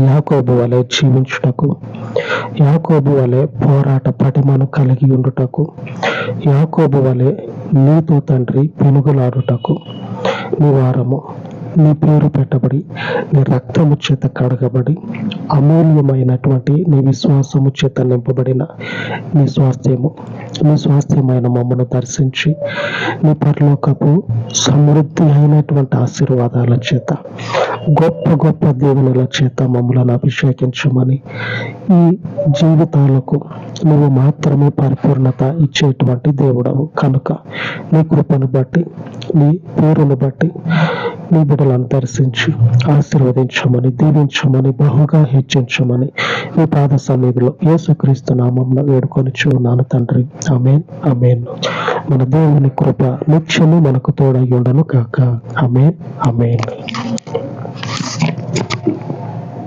యాకోబు వలె జీవించుటకు, యాకోబు వలె పోరాట పటిమను కలిగి ఉండుటకు, యాకోబు వలె నీతో తండ్రి పెనుగులాడుటకు నీ వారము నీ పేరు పెట్టబడి, నీ రక్తము చేత కడగబడి, అమూల్యమైనటువంటి నీ విశ్వాసము చేత నింపబడిన నీ స్వాస్థ్యమైన మమ్మను దర్శించి, నీ పరలోకపు సమృద్ధి అయినటువంటి ఆశీర్వాదాల చేత, గొప్ప గొప్ప దేవునుల చేత మమ్మలను అభిషేకించమని, ఈ జీవితాలకు నువ్వు మాత్రమే పరిపూర్ణత ఇచ్చేటువంటి దేవుడవు కనుక నీ కృపను బట్టి, నీ పేరును బట్టి నీ బిడ్డలను దర్శించి ఆశీర్వదించమని, దీవించమని, బహుగా హెచ్చించమని నీ పాద సన్నిధిలో యేసుక్రీస్తు నామమున వేడుకొనిచు ఉన్నాను తండ్రి. ఆమేన్, ఆమేన్. మన దేవుని కృప నిత్యము మనకు తోడై ఉండను కాక. ఆమేన్, ఆమేన్.